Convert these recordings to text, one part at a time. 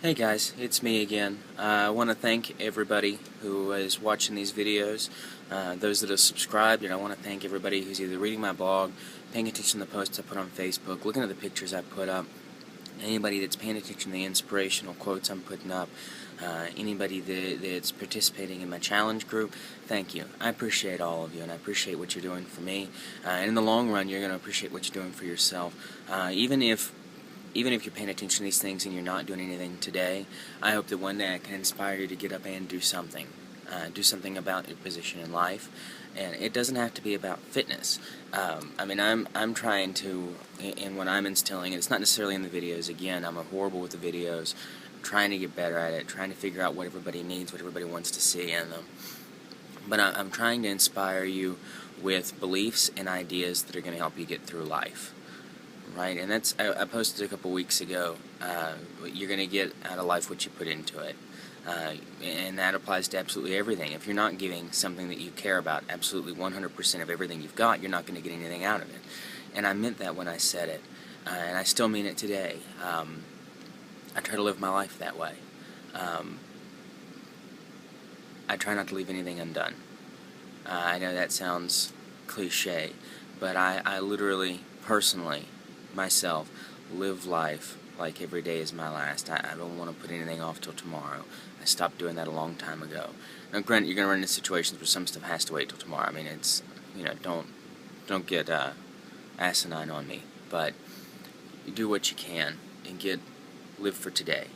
Hey guys, it's me again. I want to thank everybody who is watching these videos, those that have subscribed, and I want to thank everybody who's either reading my blog, paying attention to the posts I put on Facebook, looking at the pictures I put up, anybody that's paying attention to the inspirational quotes I'm putting up, anybody that's participating in my challenge group. Thank you. I appreciate all of you, and I appreciate what you're doing for me. And in the long run, you're going to appreciate what you're doing for yourself. Even if you're paying attention to these things and you're not doing anything today, I hope that one day I can inspire you to get up and do something. Do something about your position in life, and it doesn't have to be about fitness. I'm trying to, and what I'm instilling, and it's not necessarily in the videos. Again, I'm horrible with the videos. I'm trying to get better at it, trying to figure out what everybody needs, what everybody wants to see in them. But I'm trying to inspire you with beliefs and ideas that are going to help you get through life. Right, and that's I posted a couple weeks ago. You're going to get out of life what you put into it, and that applies to absolutely everything. If you're not giving something that you care about absolutely 100% of everything you've got, you're not going to get anything out of it. And I meant that when I said it, and I still mean it today. I try to live my life that way. I try not to leave anything undone. I know that sounds cliche, but I literally, personally, myself, live life like every day is my last. I don't want to put anything off till tomorrow. I stopped doing that a long time ago. Now, granted, you're going to run into situations where some stuff has to wait till tomorrow. I mean, it's, don't get asinine on me, but you do what you can and live for today.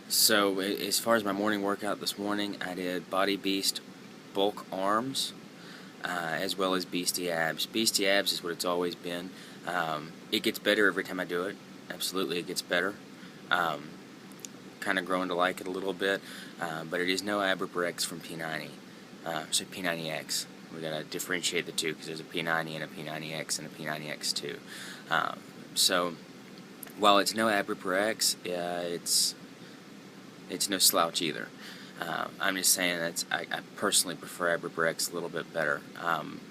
So as far as my morning workout this morning, I did Body Beast bulk arms, as well as Beastie Abs. Beastie Abs is what it's always been. It gets better every time I do it. Absolutely, it gets better. Kind of growing to like it a little bit, but it is no Ab-Rip-X from P90. So P90X. We gotta differentiate the two because there's a P90 and a P90X and a P90X2. So while it's no Ab-Rip-X, it's no slouch either. I'm just saying that I personally prefer Ab-Rip-X a little bit better,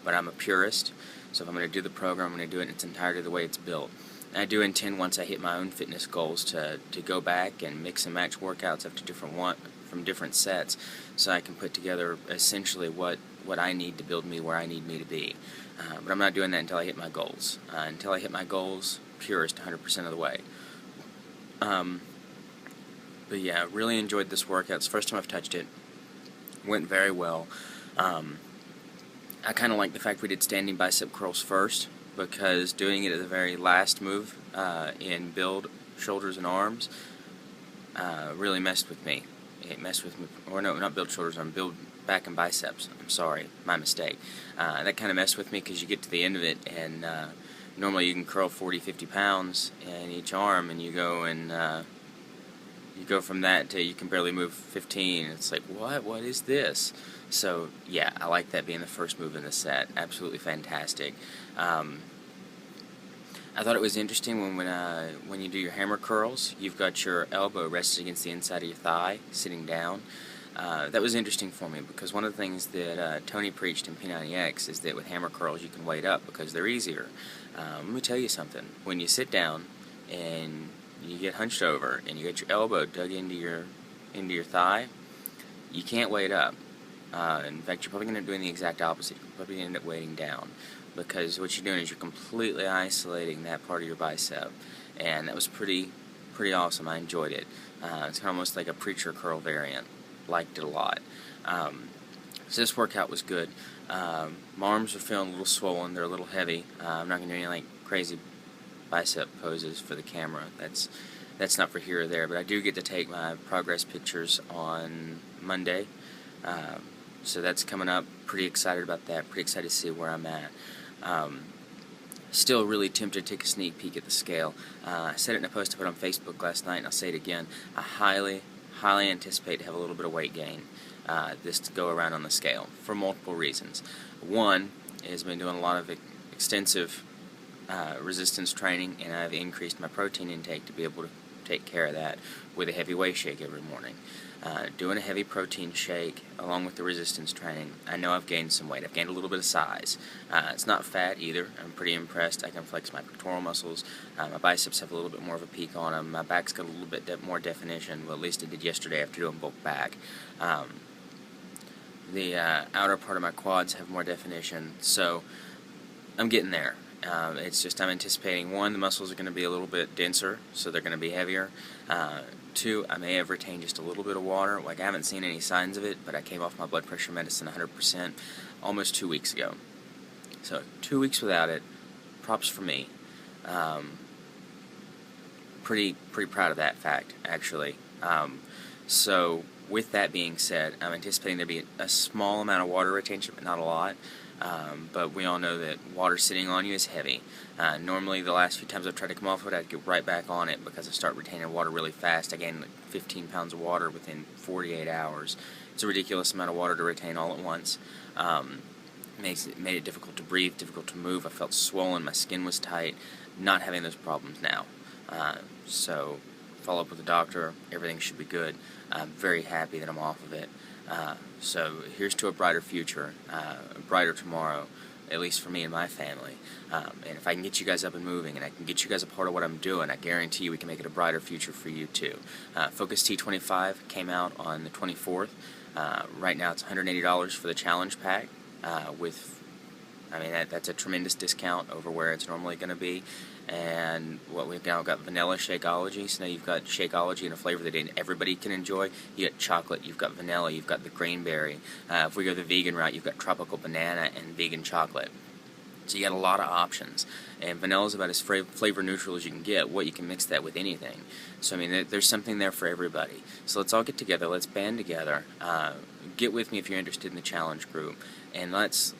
but I'm a purist, so if I'm going to do the program, I'm going to do it in its entirety the way it's built. And I do intend, once I hit my own fitness goals, to go back and mix and match workouts after from different sets, so I can put together essentially what I need to build me where I need me to be. But I'm not doing that until I hit my goals. Until I hit my goals, purist 100% of the way. But yeah, really enjoyed this workout. It's the first time I've touched it. Went very well. I kind of like the fact we did standing bicep curls first, because doing it at the very last move in build shoulders and arms really messed with me. It messed with me, or no, not build shoulders, build back and biceps. I'm sorry, my mistake. That kind of messed with me because you get to the end of it, and normally you can curl 40-50 pounds in each arm, and you go from that to you can barely move 15. It's like, what is this? So yeah, I like that being the first move in the set. Absolutely fantastic. I thought it was interesting when you do your hammer curls, you've got your elbow rested against the inside of your thigh, sitting down. That was interesting for me, because one of the things that Tony preached in P90X is that with hammer curls you can weight up because they're easier. Let me tell you something. When you sit down and you get hunched over and you get your elbow dug into your thigh, you can't weight up. In fact, you're probably going to end up doing the exact opposite. You're probably going to end up weighting down, because what you're doing is you're completely isolating that part of your bicep, and that was pretty awesome. I enjoyed it. It's kind of almost like a preacher curl variant. Liked it a lot. So this workout was good. My arms are feeling a little swollen. They're a little heavy. I'm not going to do any like crazy bicep poses for the camera. That's not for here or there, but I do get to take my progress pictures on Monday, so that's coming up. Pretty excited about that. Pretty excited to see where I'm at. Still really tempted to take a sneak peek at the scale. I said it in a post I put on Facebook last night, and I'll say it again. I highly anticipate to have a little bit of weight gain this to go around on the scale, for multiple reasons. One is I've been doing a lot of extensive resistance training, and I've increased my protein intake to be able take care of that with a heavy weight shake every morning. Doing a heavy protein shake along with the resistance training, I know I've gained some weight. I've gained a little bit of size. It's not fat either. I'm pretty impressed. I can flex my pectoral muscles. My biceps have a little bit more of a peak on them. My back's got a little bit more definition. Well, at least it did yesterday after doing bulk back. The outer part of my quads have more definition, so I'm getting there. It's just I'm anticipating, one, the muscles are going to be a little bit denser, so they're going to be heavier. Two, I may have retained just a little bit of water. Like, I haven't seen any signs of it, but I came off my blood pressure medicine 100% almost 2 weeks ago. So 2 weeks without it, props for me. Pretty proud of that fact, actually. So with that being said, I'm anticipating there be a small amount of water retention, but not a lot. But we all know that water sitting on you is heavy. Normally, the last few times I've tried to come off of it, I'd get right back on it because I start retaining water really fast. I gained like 15 pounds of water within 48 hours. It's a ridiculous amount of water to retain all at once. Made it difficult to breathe, difficult to move. I felt swollen, my skin was tight. Not having those problems now. So follow up with the doctor, everything should be good. I'm very happy that I'm off of it. So here's to a brighter future, a brighter tomorrow, at least for me and my family. And if I can get you guys up and moving, and I can get you guys a part of what I'm doing, I guarantee you we can make it a brighter future for you too. Focus T25 came out on the 24th. Right now it's $180 for the challenge pack. That's a tremendous discount over where it's normally going to be. And what we've now got vanilla Shakeology, so now you've got Shakeology in a flavor that everybody can enjoy. You got chocolate, you've got vanilla, you've got the greenberry. If we go the vegan route, you've got tropical banana and vegan chocolate. So you got a lot of options. And vanilla is about as flavor neutral as you can get. What you can mix that with anything. So I mean, there's something there for everybody. So let's all get together, let's band together. Get with me if you're interested in the challenge group, and let's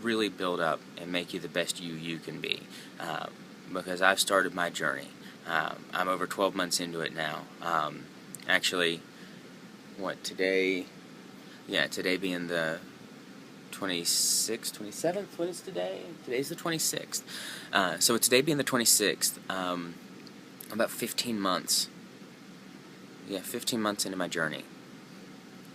really build up and make you the best you can be. Because I've started my journey. I'm over 12 months into it now. Actually, today? Yeah, today being the 26th, 27th? What is today? Today's the 26th. So with today being the 26th, about 15 months. Yeah, 15 months into my journey.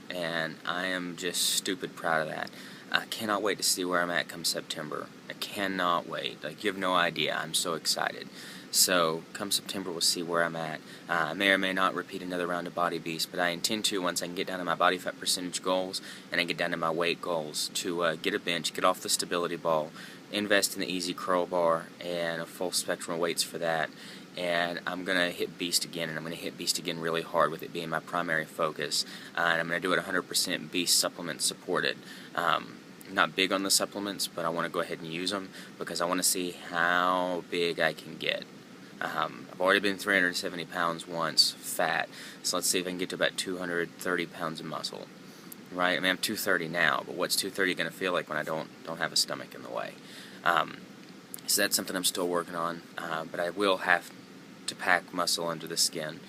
And I am just stupid proud of that. I cannot wait to see where I'm at come September. I cannot wait. Like, you have no idea. I'm so excited. So, come September, we'll see where I'm at. I may or may not repeat another round of Body Beast, but I intend to, once I can get down to my body fat percentage goals and I get down to my weight goals, to get a bench, get off the stability ball, invest in the easy curl bar and a full spectrum of weights for that. And I'm going to hit Beast again, and I'm going to hit Beast again really hard with it being my primary focus. And I'm going to do it 100% Beast supplement supported. Not big on the supplements, but I want to go ahead and use them because I want to see how big I can get. I've already been 370 pounds once, fat, so let's see if I can get to about 230 pounds of muscle. Right? I mean, I'm 230 now, but what's 230 going to feel like when I don't have a stomach in the way? So that's something I'm still working on, but I will have to pack muscle under the skin.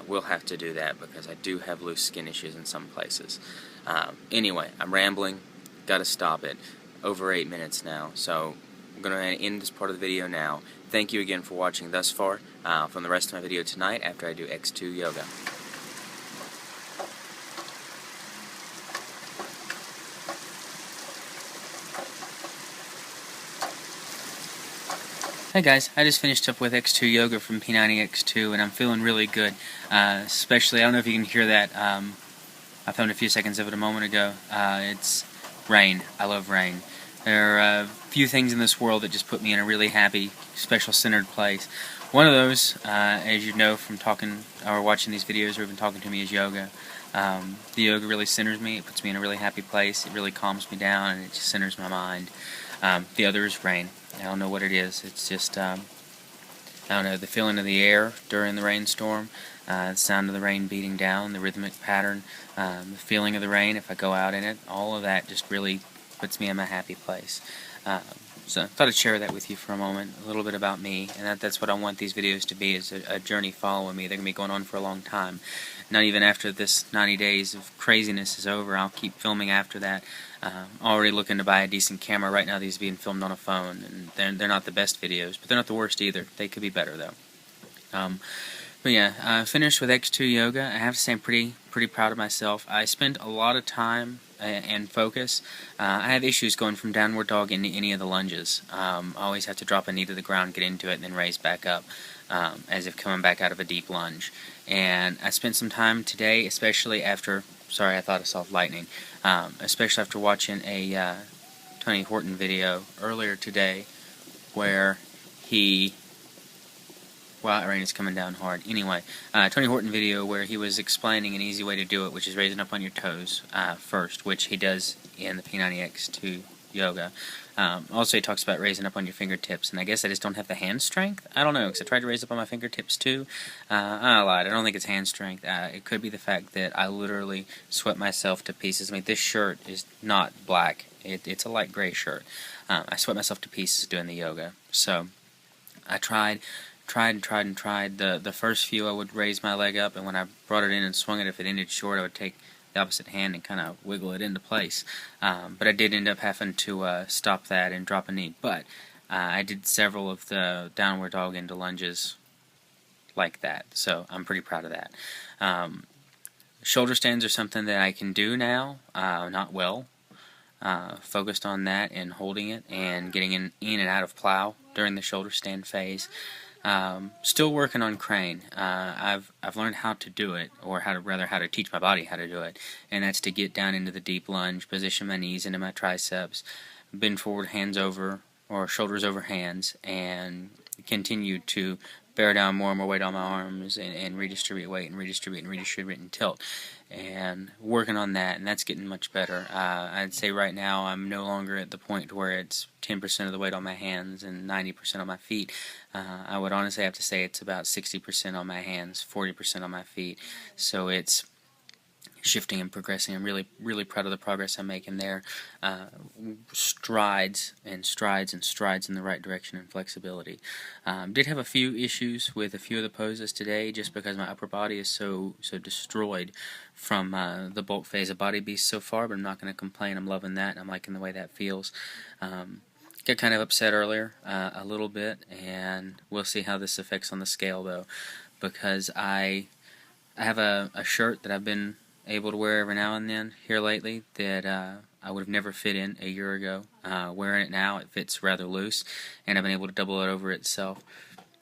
We'll have to do that because I do have loose skin issues in some places. Anyway, I'm rambling. Got to stop it. Over 8 minutes now, so I'm going to end this part of the video now. Thank you again for watching thus far. From the rest of my video tonight after I do X2 yoga. Hey guys, I just finished up with X2 yoga from P90X2 and I'm feeling really good. Especially, I don't know if you can hear that. I filmed a few seconds of it a moment ago. It's rain. I love rain. There are a few things in this world that just put me in a really happy, special, centered place. One of those, as you know from talking or watching these videos or even talking to me, is yoga. The yoga really centers me. It puts me in a really happy place. It really calms me down and it just centers my mind. The other is rain. I don't know what it is. It's just, I don't know, the feeling of the air during the rainstorm, the sound of the rain beating down, the rhythmic pattern, the feeling of the rain if I go out in it, all of that just really puts me in my happy place. So I thought I'd share that with you for a moment, a little bit about me, and that's what I want these videos to be, is a journey following me. They're going to be going on for a long time. Not even after this 90 days of craziness is over, I'll keep filming after that. Already looking to buy a decent camera. Right now these are being filmed on a phone, and they're not the best videos, but they're not the worst either. They could be better though. But yeah, finished with X2 yoga. I have to say I'm pretty proud of myself. I spent a lot of time and focus. I have issues going from downward dog into any of the lunges. I always have to drop a knee to the ground, get into it, and then raise back up, as if coming back out of a deep lunge. And I spent some time today, especially after. Sorry, I thought I saw lightning. Especially after watching a Tony Horton video earlier today, where he. Wow, rain is coming down hard. Anyway, Tony Horton video where he was explaining an easy way to do it, which is raising up on your toes first, which he does in the P90X2 yoga. Also, he talks about raising up on your fingertips, and I guess I just don't have the hand strength. I don't know, because I tried to raise up on my fingertips too. I lied. I don't think it's hand strength. It could be the fact that I literally sweat myself to pieces. I mean, this shirt is not black. It's a light gray shirt. I sweat myself to pieces doing the yoga. So I tried. The first few I would raise my leg up, and when I brought it in and swung it, if it ended short, I would take the opposite hand and kind of wiggle it into place. But I did end up having to stop that and drop a knee. But I did several of the downward dog into lunges like that, so I'm pretty proud of that. Shoulder stands are something that I can do now, not well. Focused on that and holding it and getting in and out of plow during the shoulder stand phase. Still working on crane. I've learned how to do it, or how to teach my body how to do it, and that's to get down into the deep lunge, position my knees into my triceps, bend forward, hands over, or shoulders over hands, and continue to bear down more and more weight on my arms and redistribute weight and redistribute and tilt. And working on that, and that's getting much better. I'd say right now I'm no longer at the point where it's 10% of the weight on my hands and 90% on my feet. I would honestly have to say it's about 60% on my hands, 40% on my feet. So it's shifting and progressing. I'm really proud of the progress I'm making there. Strides in the right direction and flexibility. Did have a few issues with a few of the poses today, just because my upper body is so destroyed from the bulk phase of Body Beast so far, but I'm not going to complain. I'm loving that, and I'm liking the way that feels. Got kind of upset earlier, a little bit, and we'll see how this affects on the scale, though, because I have a shirt that I've been able to wear every now and then here lately that I would have never fit in a year ago. Wearing it now, it fits rather loose, and I've been able to double it over itself.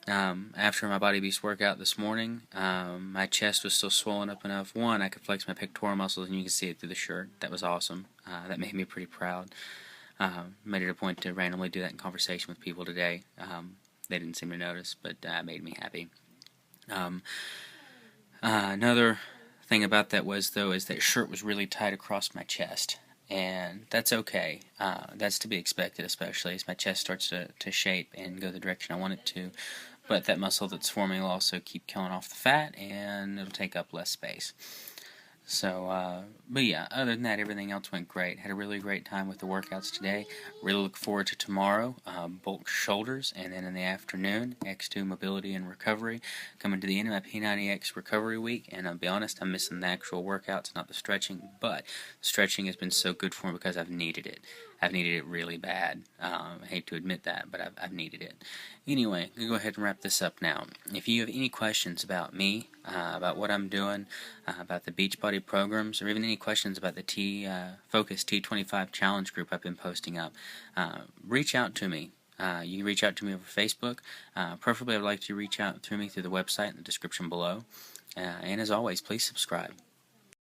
After my Body Beast workout this morning, my chest was still swollen up enough. One, I could flex my pectoral muscles, and you can see it through the shirt. That was awesome. That made me pretty proud. Made it a point to randomly do that in conversation with people today. They didn't seem to notice, but that made me happy. Another thing about that is that shirt was really tight across my chest, and that's okay. That's to be expected, especially as my chest starts to shape and go the direction I want it to. But that muscle that's forming will also keep killing off the fat, and it'll take up less space. So, but yeah, other than that, everything else went great. Had a really great time with the workouts today. Really look forward to tomorrow, bulk shoulders, and then in the afternoon, X2 mobility and recovery. Coming to the end of my P90X recovery week, and I'll be honest, I'm missing the actual workouts, not the stretching, but stretching has been so good for me because I've needed it. I've needed it really bad. I hate to admit that, but I've needed it. Anyway, I'm going to go ahead and wrap this up now. If you have any questions about me, about what I'm doing, about the Beachbody programs, or even any questions about the Focus T25 Challenge group I've been posting up, reach out to me. You can reach out to me over Facebook. Preferably, I'd like you to reach out to me through the website in the description below. And as always, please subscribe.